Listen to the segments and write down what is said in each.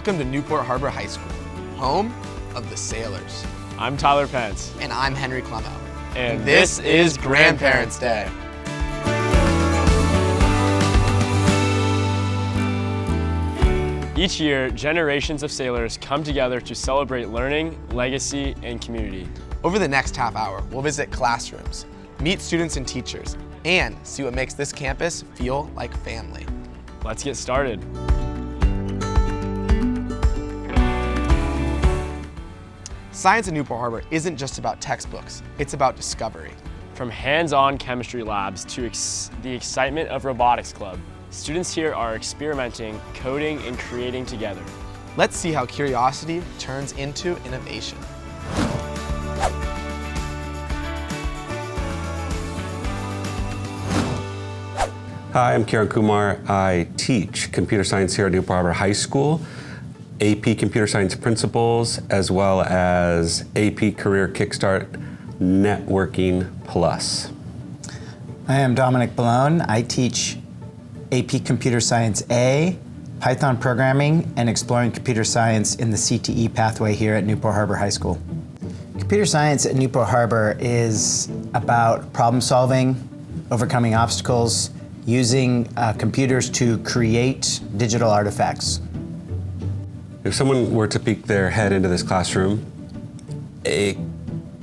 Welcome to Newport Harbor High School, home of the Sailors. I'm Tyler Pence. And I'm Henry Clemo. And this is Grandparents' Day. Each year, generations of sailors come together to celebrate learning, legacy, and community. Over the next half hour, we'll visit classrooms, meet students and teachers, and see what makes this campus feel like family. Let's get started. Science in Newport Harbor isn't just about textbooks, it's about discovery. From hands-on chemistry labs to the excitement of Robotics Club, students here are experimenting, coding, and creating together. Let's see how curiosity turns into innovation. Hi, I'm Kiran Kumar. I teach computer science here at Newport Harbor High School, AP Computer Science Principles, as well as AP Career Kickstart Networking Plus. I am Dominic Ballone. I teach AP Computer Science A, Python Programming, and Exploring Computer Science in the CTE pathway here at Newport Harbor High School. Computer science at Newport Harbor is about problem solving, overcoming obstacles, using computers to create digital artifacts. If someone were to peek their head into this classroom, it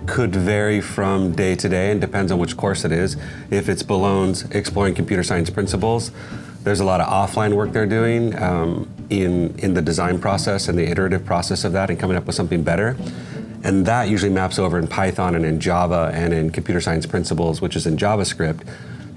could vary from day to day and depends on which course it is. If it's Ballone's Exploring Computer Science Principles, there's a lot of offline work they're doing in the design process and the iterative process of that and coming up with something better. And that usually maps over in Python and in Java and in Computer Science Principles, which is in JavaScript,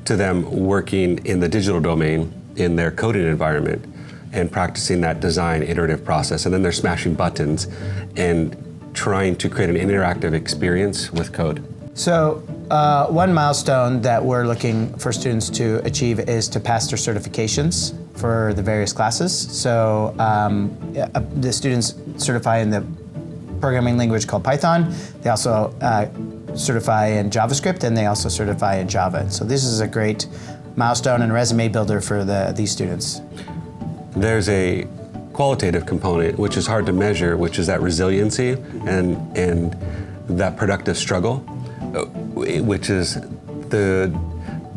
to them working in the digital domain in their coding environment and practicing that design iterative process. And then they're smashing buttons and trying to create an interactive experience with code. So one milestone that we're looking for students to achieve is to pass their certifications for the various classes. So the students certify in the programming language called Python. They also certify in JavaScript, and they also certify in Java. So this is a great milestone and resume builder for these students. There's a qualitative component, which is hard to measure, which is that resiliency and that productive struggle, which is the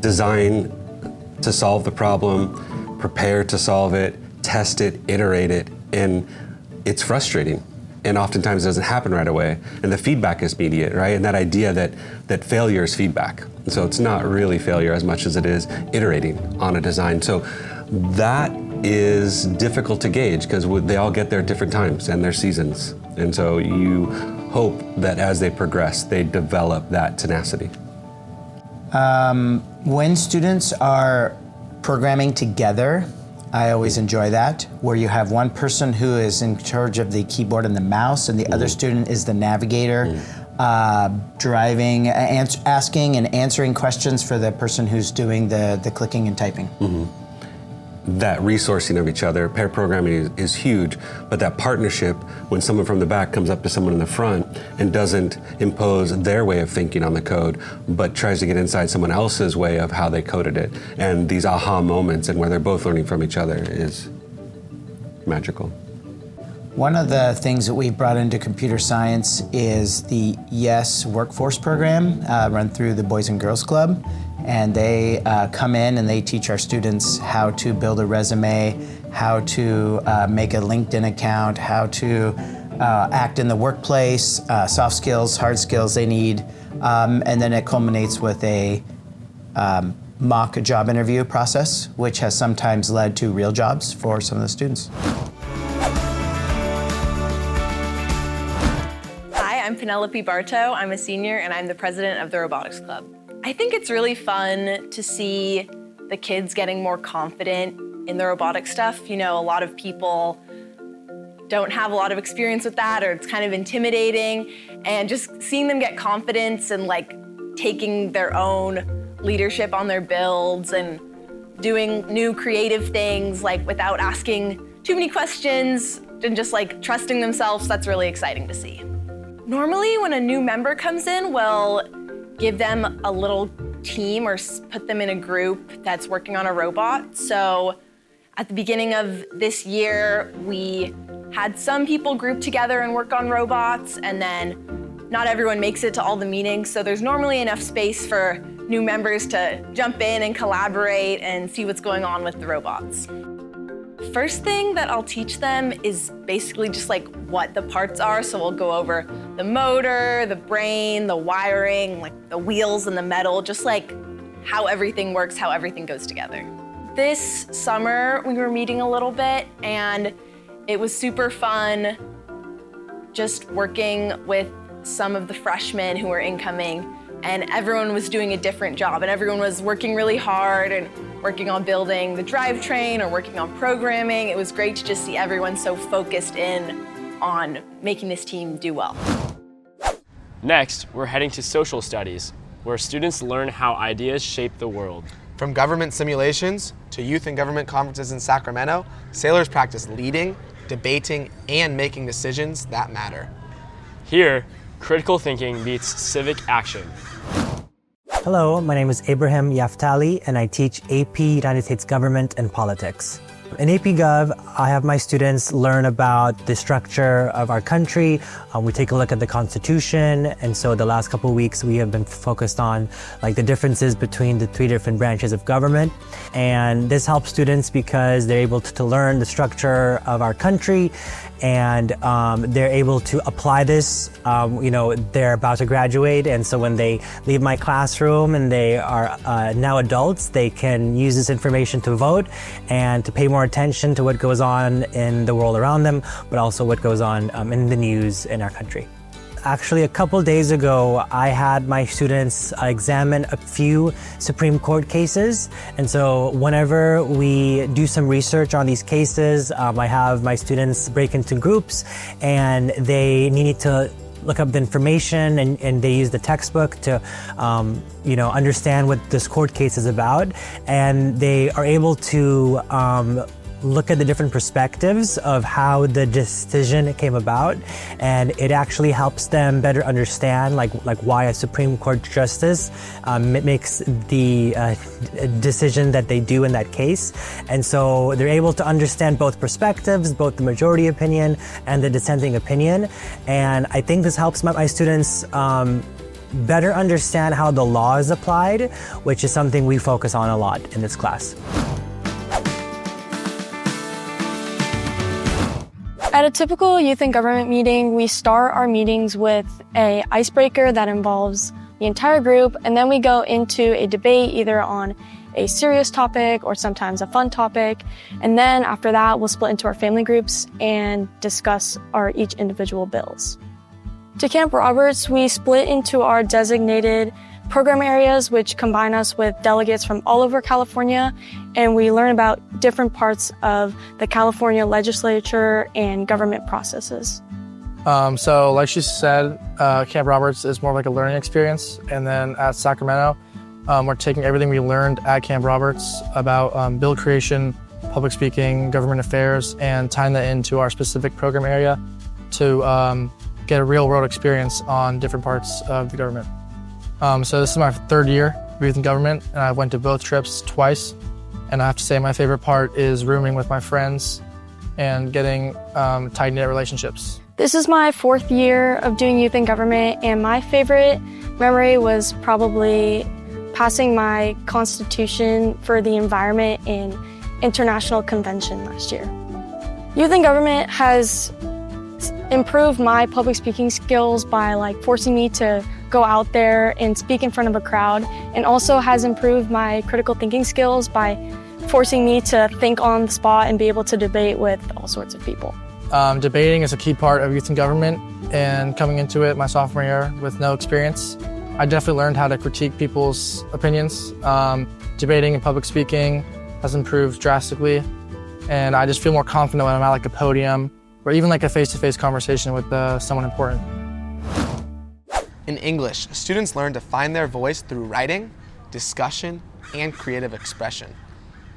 design to solve the problem, prepare to solve it, test it, iterate it, and it's frustrating. And oftentimes it doesn't happen right away. And the feedback is immediate, right? And that idea that failure is feedback. So it's not really failure as much as it is iterating on a design. So that is difficult to gauge because they all get there at different times and their seasons. And so you hope that as they progress, they develop that tenacity. When students are programming together, I always enjoy that, where you have one person who is in charge of the keyboard and the mouse, and the other student is the navigator, driving, asking and answering questions for the person who's doing the clicking and typing. That resourcing of each other, pair programming is huge, but that partnership, when someone from the back comes up to someone in the front and doesn't impose their way of thinking on the code, but tries to get inside someone else's way of how they coded it, and these aha moments and where they're both learning from each other is magical. One of the things that we've brought into computer science is the YES workforce program run through the Boys and Girls Club. And they come in and they teach our students how to build a resume, how to make a LinkedIn account, how to act in the workplace, soft skills, hard skills they need. And then it culminates with a mock job interview process, which has sometimes led to real jobs for some of the students. Hi, I'm Penelope Bartow. I'm a senior and I'm the president of the Robotics Club. I think it's really fun to see the kids getting more confident in the robotic stuff. You know, a lot of people don't have a lot of experience with that, or it's kind of intimidating, and just seeing them get confidence and like taking their own leadership on their builds and doing new creative things like without asking too many questions and just like trusting themselves, that's really exciting to see. Normally when a new member comes in, we'll give them a little team or put them in a group that's working on a robot. So At the beginning of this year, we had some people group together and work on robots, and then not everyone makes it to all the meetings, so there's normally enough space for new members to jump in and collaborate and see what's going on with the robots. First thing that I'll teach them is basically just like what the parts are. So we'll go over the motor, the brain, the wiring, like the wheels and the metal, just like how everything works, how everything goes together. This summer we were meeting a little bit and it was super fun just working with some of the freshmen who were incoming, and everyone was doing a different job and everyone was working really hard and working on building the drivetrain or working on programming. It was great to just see everyone so focused in on making this team do well. Next, we're heading to social studies, where students learn how ideas shape the world. From government simulations to youth and government conferences in Sacramento, sailors practice leading, debating, and making decisions that matter. Here, critical thinking meets civic action. Hello, my name is Abraham Yaftali, and I teach AP United States Government and Politics. In AP Gov, I have my students learn about the structure of our country. We take a look at the Constitution, and so the last couple of weeks we have been focused on like the differences between the 3 different branches of government. And this helps students because they're able to learn the structure of our country, and they're able to apply this. They're about to graduate, and so when they leave my classroom and they are now adults, they can use this information to vote and to pay more attention to what goes on in the world around them, but also what goes on in the news in our country. Actually, a couple days ago, I had my students examine a few Supreme Court cases. And so whenever we do some research on these cases, I have my students break into groups and they need to look up the information, and they use the textbook to understand what this court case is about. And they are able to look at the different perspectives of how the decision came about, and it actually helps them better understand like why a Supreme Court justice makes the decision that they do in that case. And so they're able to understand both perspectives, both the majority opinion and the dissenting opinion. And I think this helps my students better understand how the law is applied, which is something we focus on a lot in this class. At a typical youth and government meeting, we start our meetings with an icebreaker that involves the entire group, and then we go into a debate either on a serious topic or sometimes a fun topic. And then after that, we'll split into our family groups and discuss our each individual bills. To Camp Roberts, we split into our designated program areas, which combine us with delegates from all over California, and we learn about different parts of the California legislature and government processes. So like she said, Camp Roberts is more like a learning experience, and then at Sacramento, we're taking everything we learned at Camp Roberts about bill creation, public speaking, government affairs, and tying that into our specific program area to get a real-world experience on different parts of the government. So this is my 3rd year of youth in government, and I went to both trips twice. And I have to say my favorite part is rooming with my friends and getting tight-knit relationships. This is my 4th year of doing youth in government, and my favorite memory was probably passing my Constitution for the environment in International Convention last year. Youth in government has improved my public speaking skills by forcing me to go out there and speak in front of a crowd, and also has improved my critical thinking skills by forcing me to think on the spot and be able to debate with all sorts of people. Debating is a key part of youth in government, and coming into it my sophomore year with no experience, I definitely learned how to critique people's opinions. Debating and public speaking has improved drastically, and I just feel more confident when I'm at a podium or even a face-to-face conversation with someone important. In English, students learn to find their voice through writing, discussion, and creative expression.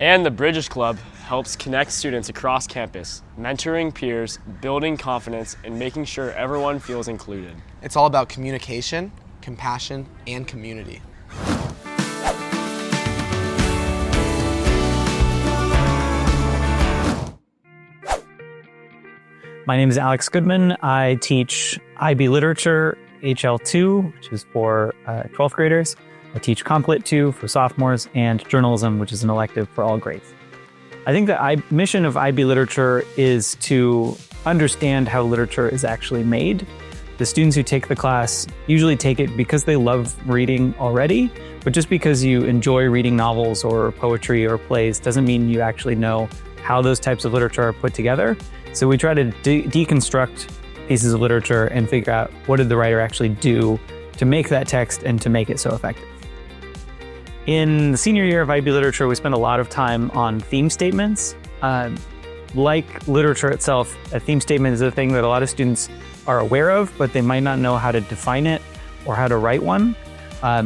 And the Bridges Club helps connect students across campus, mentoring peers, building confidence, and making sure everyone feels included. It's all about communication, compassion, and community. My name is Alex Goodman. I teach IB Literature HL2, which is for 12th graders. I teach Comp Lit 2 for sophomores, and journalism, which is an elective for all grades. I think the mission of IB Literature is to understand how literature is actually made. The students who take the class usually take it because they love reading already, but just because you enjoy reading novels or poetry or plays doesn't mean you actually know how those types of literature are put together. So we try to deconstruct pieces of literature and figure out what did the writer actually do to make that text and to make it so effective. In the senior year of IB Literature, we spend a lot of time on theme statements. Like literature itself, a theme statement is a thing that a lot of students are aware of, but they might not know how to define it or how to write one.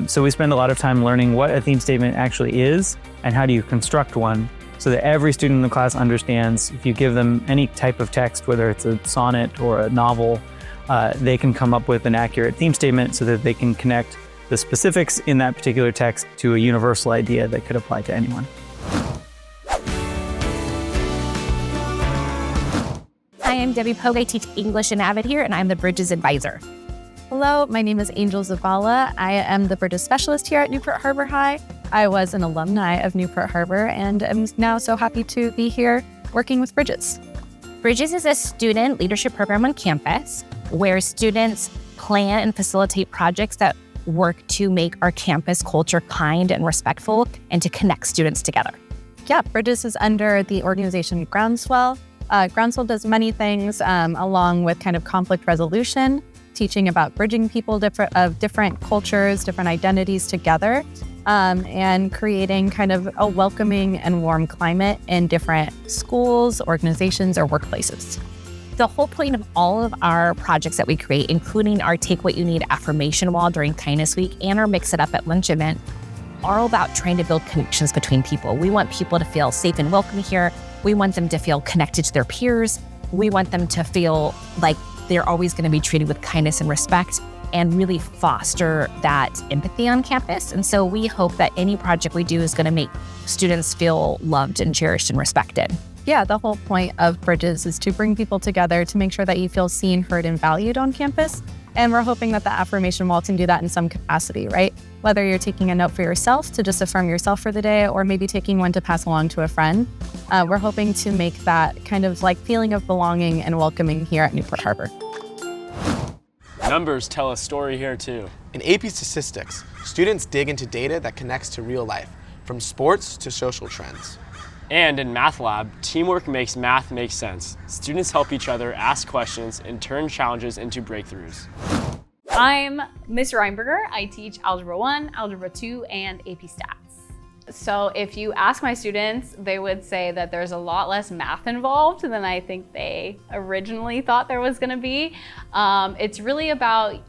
So we spend a lot of time learning what a theme statement actually is and how do you construct one so that every student in the class understands if you give them any type of text, whether it's a sonnet or a novel, they can come up with an accurate theme statement so that they can connect the specifics in that particular text to a universal idea that could apply to anyone. Hi, I'm Debbie Pogue. I teach English and AVID here, and I'm the Bridges Advisor. Hello, my name is Angel Zavala. I am the Bridges Specialist here at Newport Harbor High. I was an alumni of Newport Harbor and am now so happy to be here working with Bridges. Bridges is a student leadership program on campus where students plan and facilitate projects that work to make our campus culture kind and respectful and to connect students together. Yeah, Bridges is under the organization Groundswell. Groundswell does many things along with kind of conflict resolution, teaching about bridging people of different cultures, different identities together, and creating kind of a welcoming and warm climate in different schools, organizations, or workplaces. The whole point of all of our projects that we create, including our Take What You Need affirmation wall during Kindness Week and our Mix It Up at Lunch event, are all about trying to build connections between people. We want people to feel safe and welcome here. We want them to feel connected to their peers. We want them to feel like they're always going to be treated with kindness and respect and really foster that empathy on campus. And so we hope that any project we do is going to make students feel loved and cherished and respected. Yeah, the whole point of Bridges is to bring people together to make sure that you feel seen, heard, and valued on campus. And we're hoping that the affirmation wall can do that in some capacity, right? Whether you're taking a note for yourself to just affirm yourself for the day, or maybe taking one to pass along to a friend. We're hoping to make that kind of like feeling of belonging and welcoming here at Newport Harbor. Numbers tell a story here too. In AP Statistics, students dig into data that connects to real life, from sports to social trends. And in Math Lab, teamwork makes math make sense. Students help each other ask questions and turn challenges into breakthroughs. I'm Ms. Reinberger. I teach Algebra 1, Algebra 2, and AP Stats. So if you ask my students, they would say that there's a lot less math involved than I think they originally thought there was gonna be. It's really about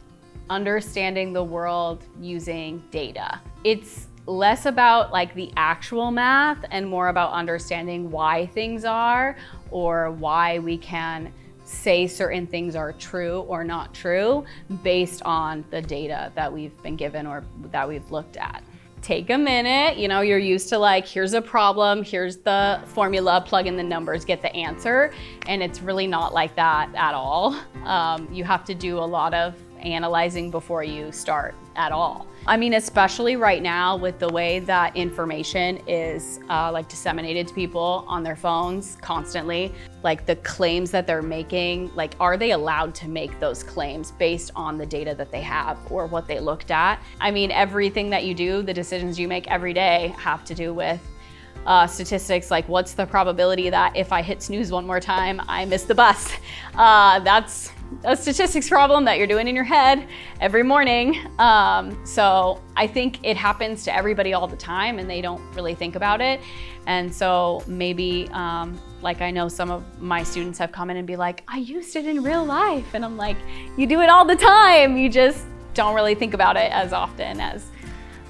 understanding the world using data. It's less about like the actual math and more about understanding why things are or why we can say certain things are true or not true based on the data that we've been given or that we've looked at. Take a minute, you know, you're used to like, here's a problem, here's the formula, plug in the numbers, get the answer. And it's really not like that at all. You have to do a lot of analyzing before you start at all. I mean, especially right now with the way that information is like disseminated to people on their phones constantly, like the claims that they're making, like are they allowed to make those claims based on the data that they have or what they looked at? I mean, everything that you do, the decisions you make every day have to do with statistics, like what's the probability that if I hit snooze one more time, I miss the bus? That's a statistics problem that you're doing in your head every morning. So I think it happens to everybody all the time and they don't really think about it. And so maybe, like I know some of my students have come in and be like, I used it in real life. And I'm like, you do it all the time. You just don't really think about it as often as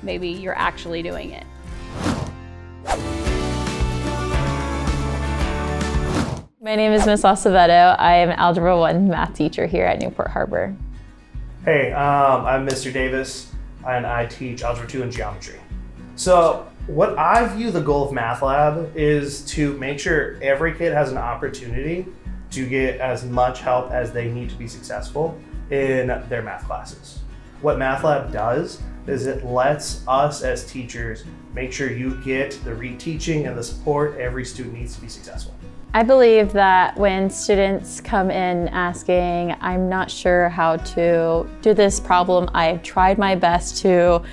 maybe you're actually doing it. My name is Ms. Acevedo. I am an Algebra 1 math teacher here at Newport Harbor. Hey, I'm Mr. Davis, and I teach Algebra 2 and Geometry. So what I view the goal of Math Lab is to make sure every kid has an opportunity to get as much help as they need to be successful in their math classes. What Math Lab does is it lets us as teachers make sure you get the reteaching and the support every student needs to be successful. I believe that when students come in asking, I'm not sure how to do this problem, I've tried my best to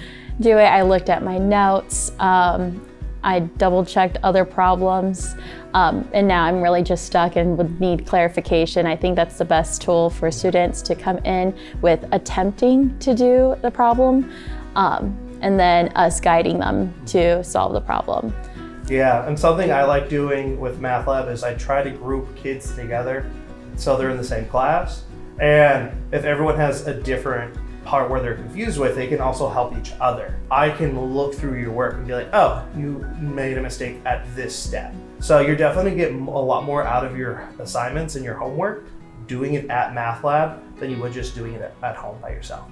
do it, I looked at my notes, I double checked other problems, and now I'm really just stuck and would need clarification. I think that's the best tool for students to come in with attempting to do the problem, and then us guiding them to solve the problem. Yeah, and something I like doing with Math Lab is I try to group kids together so they're in the same class. And if everyone has a different part where they're confused with, they can also help each other. I can look through your work and be like, oh, you made a mistake at this step. So you're definitely getting a lot more out of your assignments and your homework doing it at Math Lab than you would just doing it at home by yourself.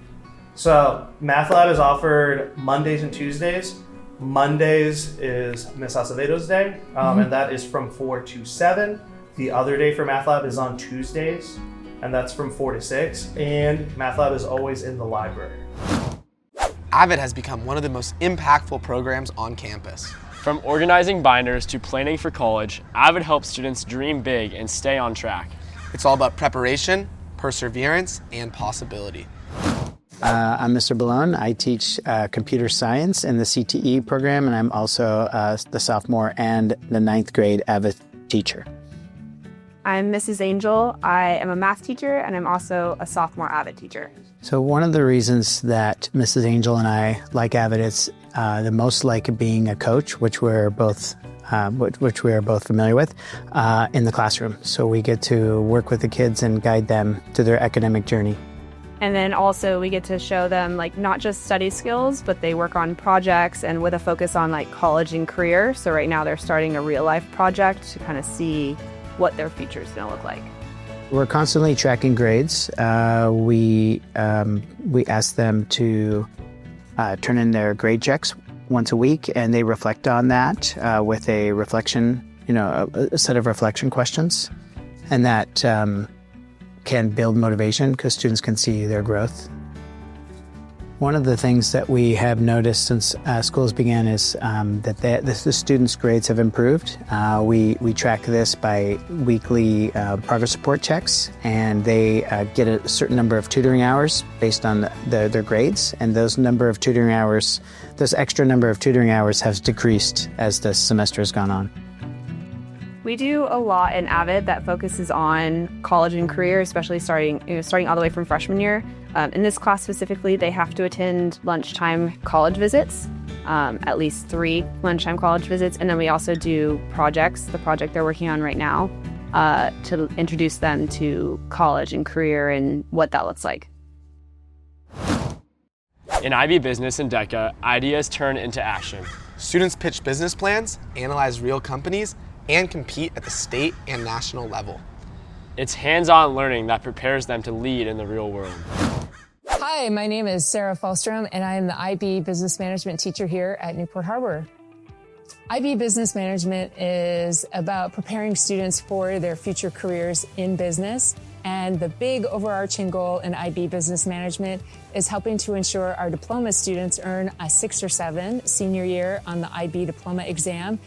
So Math Lab is offered Mondays and Tuesdays. Mondays is Miss Acevedo's day, and that is from 4 to 7. The other day for Math Lab is on Tuesdays, and that's from 4 to 6. And Math Lab is always in the library. AVID has become one of the most impactful programs on campus. From organizing binders to planning for college, AVID helps students dream big and stay on track. It's all about preparation, perseverance, and possibility. I'm Mr. Ballone. I teach computer science in the CTE program, and I'm also the sophomore and the 9th grade AVID teacher. I'm Mrs. Angel. I am a math teacher, and I'm also a sophomore AVID teacher. So one of the reasons that Mrs. Angel and I like AVID is the most like being a coach, which we're both familiar with, in the classroom. So we get to work with the kids and guide them to their academic journey. And then also we get to show them like not just study skills, but they work on projects and with a focus on like college and career. So right now they're starting a real life project to kind of see what their future is going to look like. We're constantly tracking grades. We ask them to turn in their grade checks once a week, and they reflect on that with a reflection, a set of reflection questions, and that can build motivation because students can see their growth. One of the things that we have noticed since schools began is that the students' grades have improved. We track this by weekly progress report checks, and they get a certain number of tutoring hours based on their grades, and those extra number of tutoring hours has decreased as the semester has gone on. We do a lot in AVID that focuses on college and career, especially starting all the way from freshman year. In this class specifically, they have to attend lunchtime college visits, at least 3 lunchtime college visits, and then we also do projects, the project they're working on right now, to introduce them to college and career and what that looks like. In IB Business and DECA, ideas turn into action. Students pitch business plans, analyze real companies, and compete at the state and national level. It's hands-on learning that prepares them to lead in the real world. Hi, my name is Sarah Falstrom, and I am the IB Business Management teacher here at Newport Harbor. IB Business Management is about preparing students for their future careers in business, and the big overarching goal in IB Business Management is helping to ensure our diploma students earn a 6 or 7 senior year on the IB diploma exam.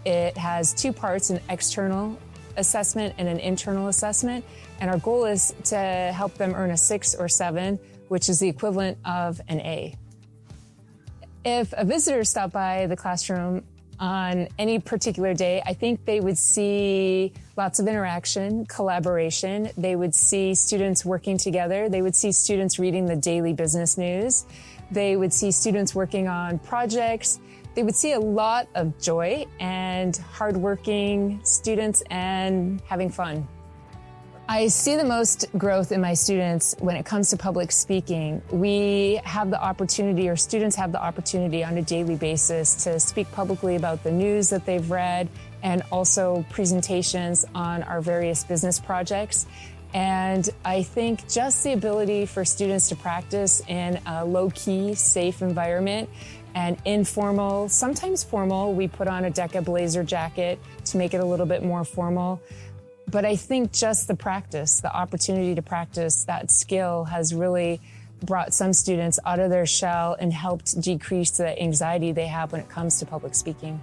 It has 2 parts, an external assessment and an internal assessment. And our goal is to help them earn a 6 or 7, which is the equivalent of an A. If a visitor stopped by the classroom on any particular day, I think they would see lots of interaction, collaboration. They would see students working together. They would see students reading the daily business news. They would see students working on projects. They would see a lot of joy and hardworking students and having fun. I see the most growth in my students when it comes to public speaking. We have the opportunity, or students have the opportunity on a daily basis to speak publicly about the news that they've read and also presentations on our various business projects. And I think just the ability for students to practice in a low-key, safe environment and informal, sometimes formal. We put on a DECA blazer jacket to make it a little bit more formal. But I think just the practice, the opportunity to practice that skill has really brought some students out of their shell and helped decrease the anxiety they have when it comes to public speaking.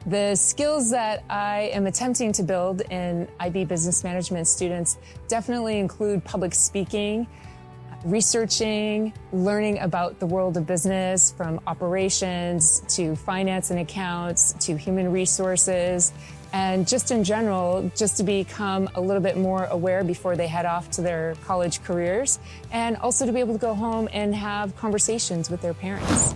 The skills that I am attempting to build in IB Business Management students definitely include public speaking, researching, learning about the world of business, from operations to finance and accounts to human resources, and just in general, just to become a little bit more aware before they head off to their college careers, and also to be able to go home and have conversations with their parents.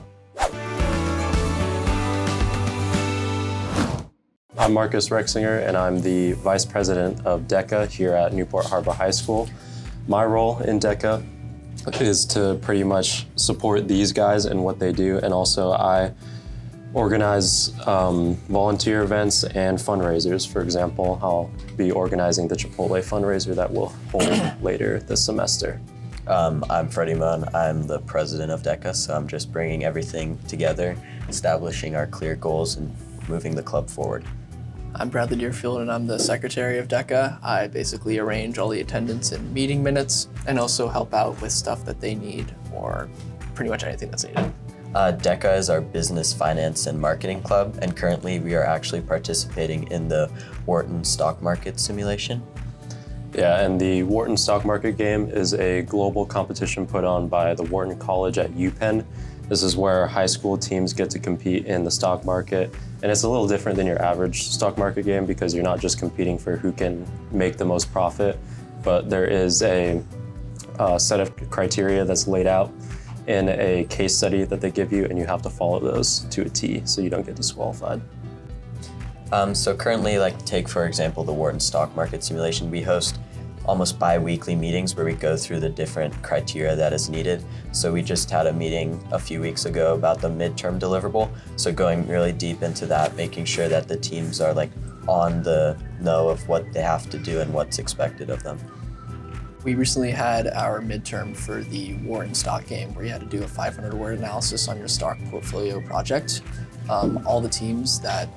I'm Marcus Rexinger, and I'm the Vice President of DECA here at Newport Harbor High School. My role in DECA is to pretty much support these guys and what they do, and also I organize volunteer events and fundraisers. For example, I'll be organizing the Chipotle fundraiser that we'll hold later this semester. I'm Freddie Munn. I'm the president of DECA, so I'm just bringing everything together, establishing our clear goals, and moving the club forward. I'm Bradley Deerfield, and I'm the secretary of DECA. I basically arrange all the attendance and meeting minutes, and also help out with stuff that they need, or pretty much anything that's needed. DECA is our business, finance, and marketing club, and currently we are actually participating in the Wharton stock market simulation. Yeah, and the Wharton stock market game is a global competition put on by the Wharton College at UPenn. This is where high school teams get to compete in the stock market. And it's a little different than your average stock market game because you're not just competing for who can make the most profit, but there is a set of criteria that's laid out in a case study that they give you, and you have to follow those to a T so you don't get disqualified. So currently, take for example the Wharton stock market simulation, we host almost bi-weekly meetings where we go through the different criteria that is needed. So we just had a meeting a few weeks ago about the midterm deliverable. So going really deep into that, making sure that the teams are on the know of what they have to do and what's expected of them. We recently had our midterm for the Wharton stock game where you had to do a 500-word analysis on your stock portfolio project. All the teams that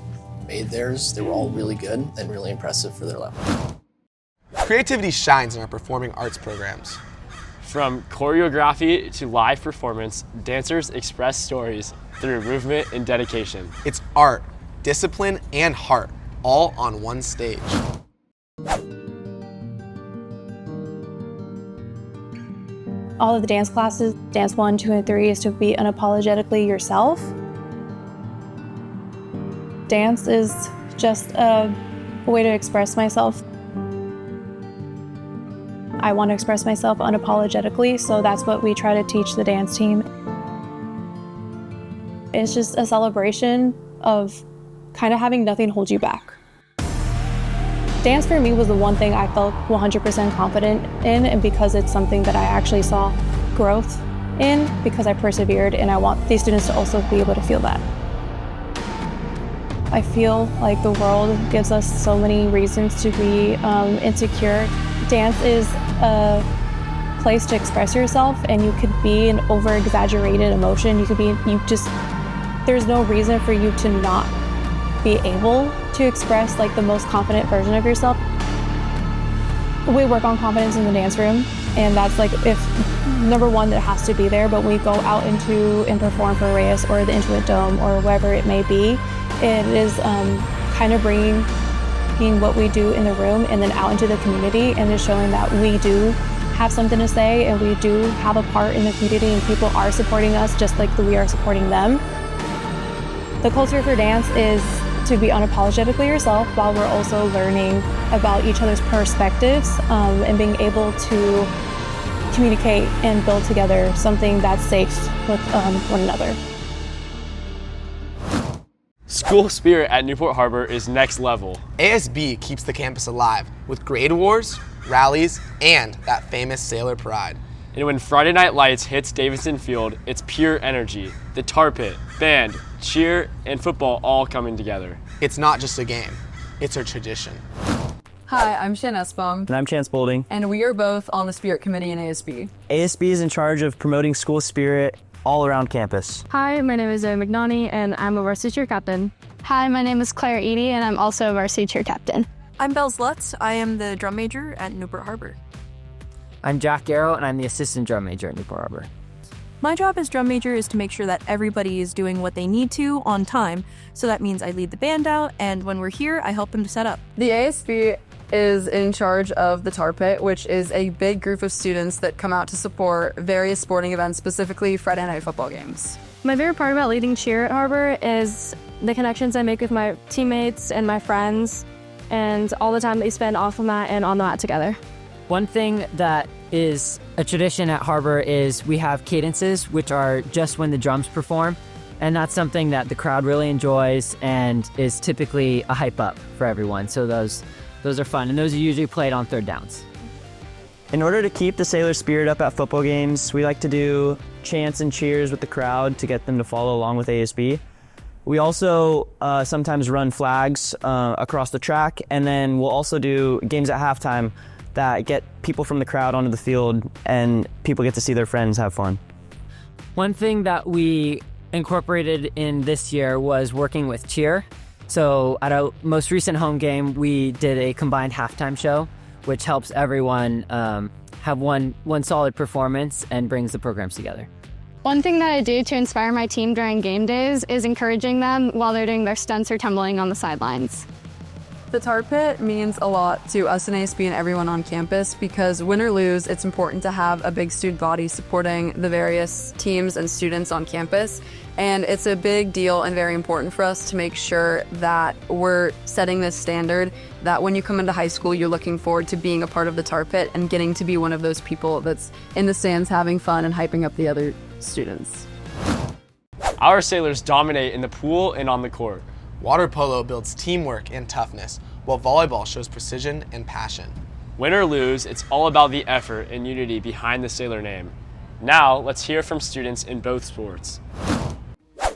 made theirs, they were all really good and really impressive for their level. Creativity shines in our performing arts programs. From choreography to live performance, dancers express stories through movement and dedication. It's art, discipline, and heart, all on one stage. All of the dance classes, dance 1, 2, and 3, is to be unapologetically yourself. Dance is just a way to express myself. I want to express myself unapologetically, so that's what we try to teach the dance team. It's just a celebration of kind of having nothing hold you back. Dance for me was the one thing I felt 100% confident in, and because it's something that I actually saw growth in, because I persevered, and I want these students to also be able to feel that. I feel like the world gives us so many reasons to be insecure. Dance is a place to express yourself, and you could be an over-exaggerated emotion. There's no reason for you to not be able to express the most confident version of yourself. We work on confidence in the dance room, and that's if number one, that has to be there, but when we go out into and perform for Reyes or the Intuit Dome or wherever it may be, it is kind of bringing what we do in the room and then out into the community, and just showing that we do have something to say and we do have a part in the community, and people are supporting us just like we are supporting them. The culture for dance is to be unapologetically yourself while we're also learning about each other's perspectives and being able to communicate and build together something that's safe with one another. School spirit at Newport Harbor is next level. ASB keeps the campus alive with grade wars, rallies, and that famous sailor pride. And when Friday Night Lights hits Davidson Field, it's pure energy. The Tarpit, band, cheer, and football all coming together. It's not just a game, it's a tradition. Hi, I'm Shan Espong. And I'm Chance Bolding. And we are both on the Spirit Committee in ASB. ASB is in charge of promoting school spirit all around campus. Hi, my name is Zoe McNaughey, and I'm a varsity cheer captain. Hi, my name is Claire Eady, and I'm also a varsity cheer captain. I'm Bells Lutz. I am the drum major at Newport Harbor. I'm Jack Garrow, and I'm the assistant drum major at Newport Harbor. My job as drum major is to make sure that everybody is doing what they need to on time. So that means I lead the band out, and when we're here, I help them to set up. The ASB is in charge of the Tarpit, which is a big group of students that come out to support various sporting events, specifically Friday night football games. My favorite part about leading cheer at Harbor is the connections I make with my teammates and my friends, and all the time that we spend off the mat and on the mat together. One thing that is a tradition at Harbor is we have cadences, which are just when the drums perform, and that's something that the crowd really enjoys and is typically a hype up for everyone. So those are fun, and those are usually played on third downs. In order to keep the Sailor spirit up at football games, we like to do chants and cheers with the crowd to get them to follow along with ASB. We also sometimes run flags across the track, and then we'll also do games at halftime that get people from the crowd onto the field, and people get to see their friends have fun. One thing that we incorporated in this year was working with cheer. So at our most recent home game, we did a combined halftime show, which helps everyone have one solid performance and brings the programs together. One thing that I do to inspire my team during game days is encouraging them while they're doing their stunts or tumbling on the sidelines. The Tarpit means a lot to us in ASB and everyone on campus because win or lose, it's important to have a big student body supporting the various teams and students on campus. And it's a big deal and very important for us to make sure that we're setting this standard that when you come into high school, you're looking forward to being a part of the Tarpit and getting to be one of those people that's in the stands having fun and hyping up the other students. Our sailors dominate in the pool and on the court. Water polo builds teamwork and toughness, while volleyball shows precision and passion. Win or lose, it's all about the effort and unity behind the Sailor name. Now, let's hear from students in both sports.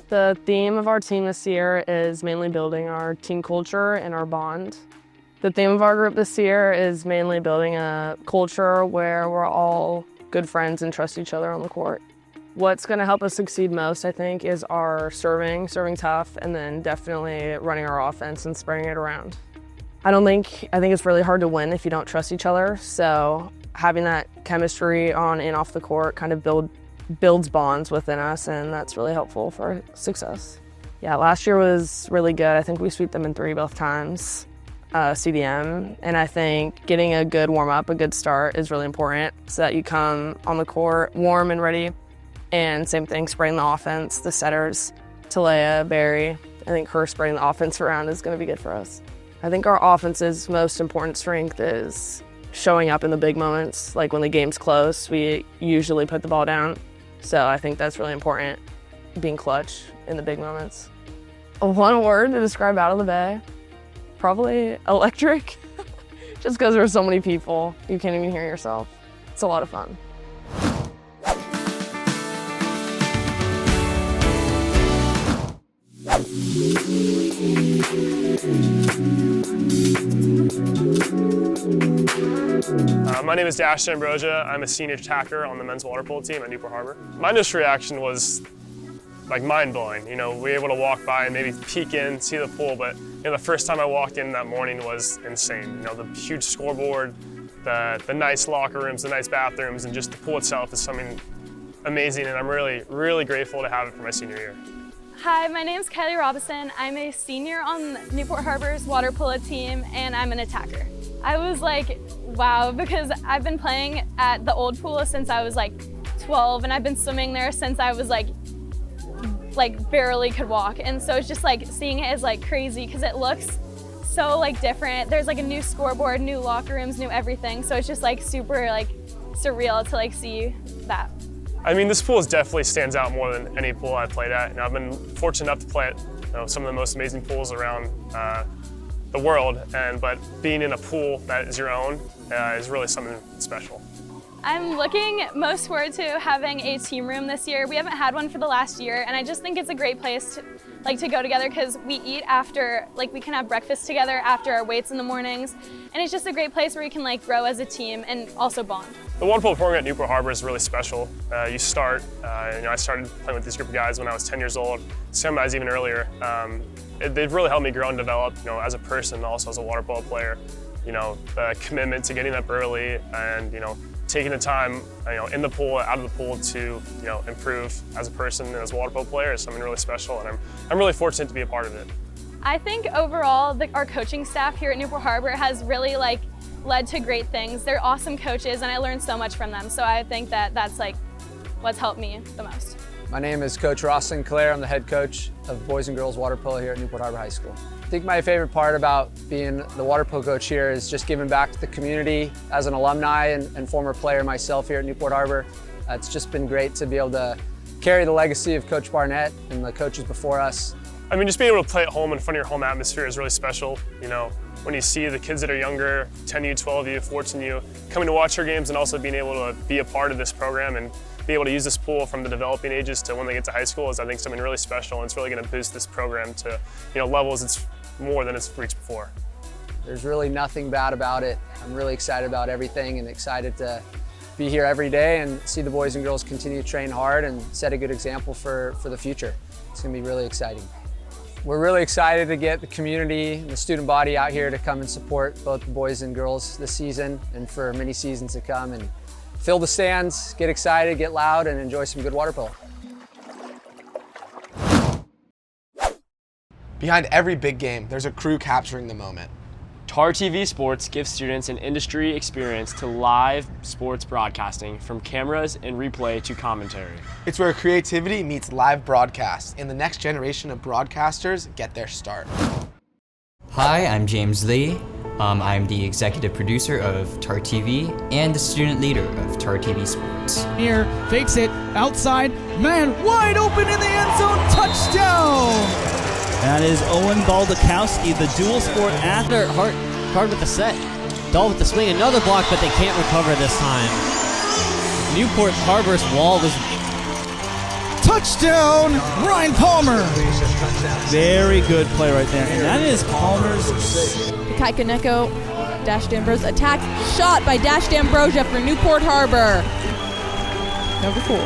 The theme of our team this year is mainly building our team culture and our bond. The theme of our group this year is mainly building a culture where we're all good friends and trust each other on the court. What's going to help us succeed most, I think, is our serving tough, and then definitely running our offense and spreading it around. I think it's really hard to win if you don't trust each other, so having that chemistry on and off the court kind of builds bonds within us, and that's really helpful for success. Yeah, last year was really good. I think we swept them in 3 both times, CDM, and I think getting a good warm-up, a good start is really important so that you come on the court warm and ready. And same thing, spreading the offense, the setters, Talea, Barry. I think her spreading the offense around is going to be good for us. I think our offense's most important strength is showing up in the big moments. Like when the game's close, we usually put the ball down. So I think that's really important, being clutch in the big moments. One word to describe Out of the Bay, probably electric. Just because there's so many people, you can't even hear yourself. It's a lot of fun. My name is Dash Ambrosia. I'm a senior attacker on the men's water polo team at Newport Harbor. My initial reaction was like mind-blowing. We were able to walk by and maybe peek in, see the pool, but the first time I walked in that morning was insane. The huge scoreboard, the nice locker rooms, the nice bathrooms, and just the pool itself is something amazing, and I'm really, really grateful to have it for my senior year. Hi, my name's Kylie Robinson. I'm a senior on Newport Harbor's water polo team, and I'm an attacker. I was like, wow, because I've been playing at the old pool since I was like 12, and I've been swimming there since I was like barely could walk. And so it's just like seeing it is like crazy because it looks so like different. There's like a new scoreboard, new locker rooms, new everything. So it's just like super like surreal to like see that. I mean, this pool definitely stands out more than any pool I've played at. I've been fortunate enough to play at some of the most amazing pools around the world, but being in a pool that is your own is really something special. I'm looking most forward to having a team room this year. We haven't had one for the last year, and I just think it's a great place to go together because we eat after, we can have breakfast together after our weights in the mornings, and it's just a great place where you can grow as a team and also bond. The water polo program at Newport Harbor is really special. I started playing with this group of guys when I was 10 years old. Some guys even earlier. They've really helped me grow and develop, as a person, and also as a water polo player. The commitment to getting up early and taking the time, in the pool, out of the pool to, improve as a person and as a water polo player is something really special, and I'm really fortunate to be a part of it. I think overall, our coaching staff here at Newport Harbor has really led to great things. They're awesome coaches, and I learned so much from them. So I think that's what's helped me the most. My name is Coach Ross Sinclair. I'm the head coach of boys and girls water polo here at Newport Harbor High School. I think my favorite part about being the water polo coach here is just giving back to the community. As an alumni and former player myself here at Newport Harbor, it's just been great to be able to carry the legacy of Coach Barnett and the coaches before us. Just being able to play at home in front of your home atmosphere is really special. When you see the kids that are younger, 10U, 12U, 14U, coming to watch your games and also being able to be a part of this program and be able to use this pool from the developing ages to when they get to high school is, I think, something really special, and it's really going to boost this program to levels it's more than it's reached before. There's really nothing bad about it. I'm really excited about everything and excited to be here every day and see the boys and girls continue to train hard and set a good example for the future. It's going to be really exciting. We're really excited to get the community and the student body out here to come and support both the boys and girls this season and for many seasons to come, and fill the stands, get excited, get loud, and enjoy some good water polo. Behind every big game, there's a crew capturing the moment. TAR TV Sports gives students an industry experience to live sports broadcasting, from cameras and replay to commentary. It's where creativity meets live broadcast, and the next generation of broadcasters get their start. Hi, I'm James Lee. I'm the executive producer of TAR TV and the student leader of TAR TV Sports. Here, fakes it, outside, man wide open in the end zone, touchdown! That is Owen Baldakowski, the dual sport athlete. Hard with the set. Dahl with the swing, another block, but they can't recover this time. Newport Harbor's wall was... Touchdown, Ryan Palmer! Very good play right there, and that is Palmer's... Kai Kaneko, Dash D'Ambrosio, attack, shot by Dash D'Ambrosio for Newport Harbor. Number 4.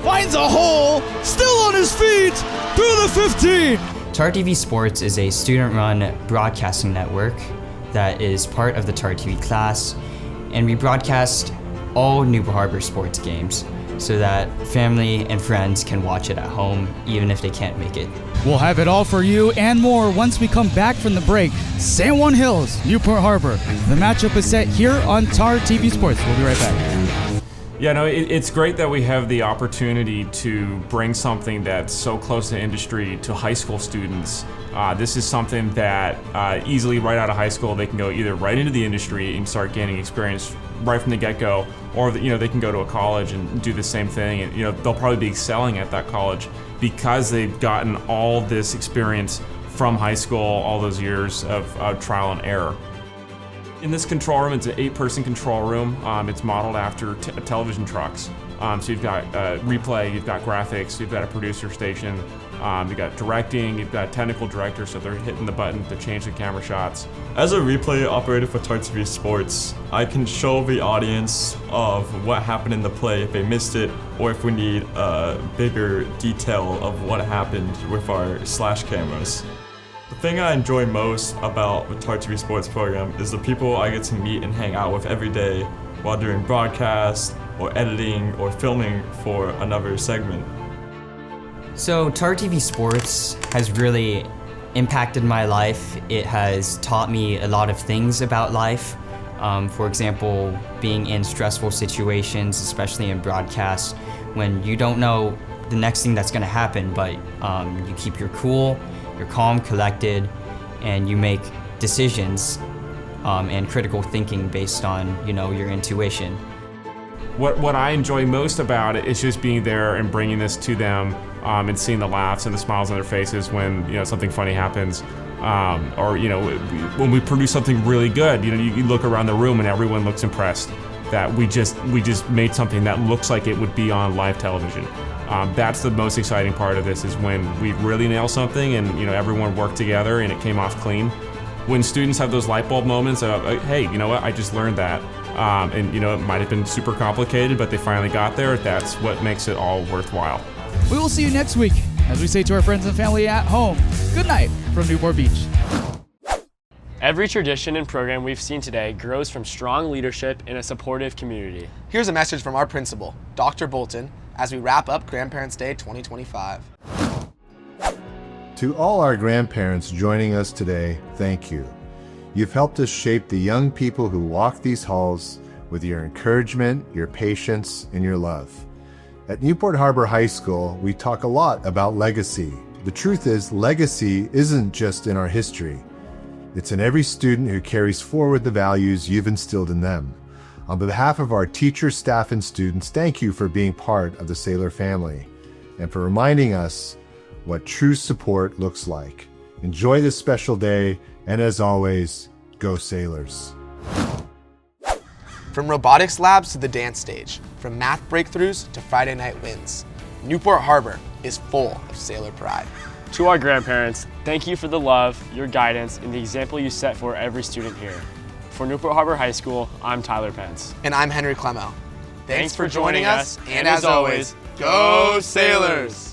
Finds a hole, still on his feet, through the 15. TAR TV Sports is a student-run broadcasting network that is part of the TAR TV class, and we broadcast all Newport Harbor sports games so that family and friends can watch it at home, even if they can't make it. We'll have it all for you and more once we come back from the break. San Juan Hills, Newport Harbor. The matchup is set here on TAR TV Sports. We'll be right back. Yeah, no, it's great that we have the opportunity to bring something that's so close to industry to high school students. This is something that easily right out of high school they can go either right into the industry and start gaining experience right from the get-go, or they can go to a college and do the same thing, and they'll probably be excelling at that college because they've gotten all this experience from high school, all those years of trial and error. In this control room, it's an 8-person control room. It's modeled after television trucks. So you've got replay, you've got graphics, you've got a producer station, you've got directing, you've got technical directors, so they're hitting the button to change the camera shots. As a replay operator for TAR TV Sports, I can show the audience of what happened in the play if they missed it, or if we need a bigger detail of what happened with our slash cameras. The thing I enjoy most about the TAR TV Sports program is the people I get to meet and hang out with every day while doing broadcasts or editing or filming for another segment. So TAR TV Sports has really impacted my life. It has taught me a lot of things about life. For example, being in stressful situations, especially in broadcast, when you don't know the next thing that's going to happen, but you keep your cool, you're calm, collected, and you make decisions and critical thinking based on your intuition. What I enjoy most about it is just being there and bringing this to them, and seeing the laughs and the smiles on their faces when something funny happens, or when we produce something really good. You look around the room and everyone looks impressed that we just made something that looks like it would be on live television. That's the most exciting part of this, is when we really nail something and everyone worked together and it came off clean. When students have those light bulb moments of, hey, you know what, I just learned that. And it might have been super complicated, but they finally got there. That's what makes it all worthwhile. We will see you next week as we say to our friends and family at home, good night from Newport Beach. Every tradition and program we've seen today grows from strong leadership in a supportive community. Here's a message from our principal, Dr. Bolton, as we wrap up Grandparents' Day 2025. To all our grandparents joining us today, thank you. You've helped us shape the young people who walk these halls with your encouragement, your patience, and your love. At Newport Harbor High School, we talk a lot about legacy. The truth is, legacy isn't just in our history. It's in every student who carries forward the values you've instilled in them. On behalf of our teachers, staff, and students, thank you for being part of the Sailor family and for reminding us what true support looks like. Enjoy this special day, and as always, go Sailors. From robotics labs to the dance stage, from math breakthroughs to Friday night wins, Newport Harbor is full of Sailor pride. To our grandparents, thank you for the love, your guidance, and the example you set for every student here. For Newport Harbor High School, I'm Tyler Pence. And I'm Henry Clemo. Thanks for joining us, and as always, go Sailors!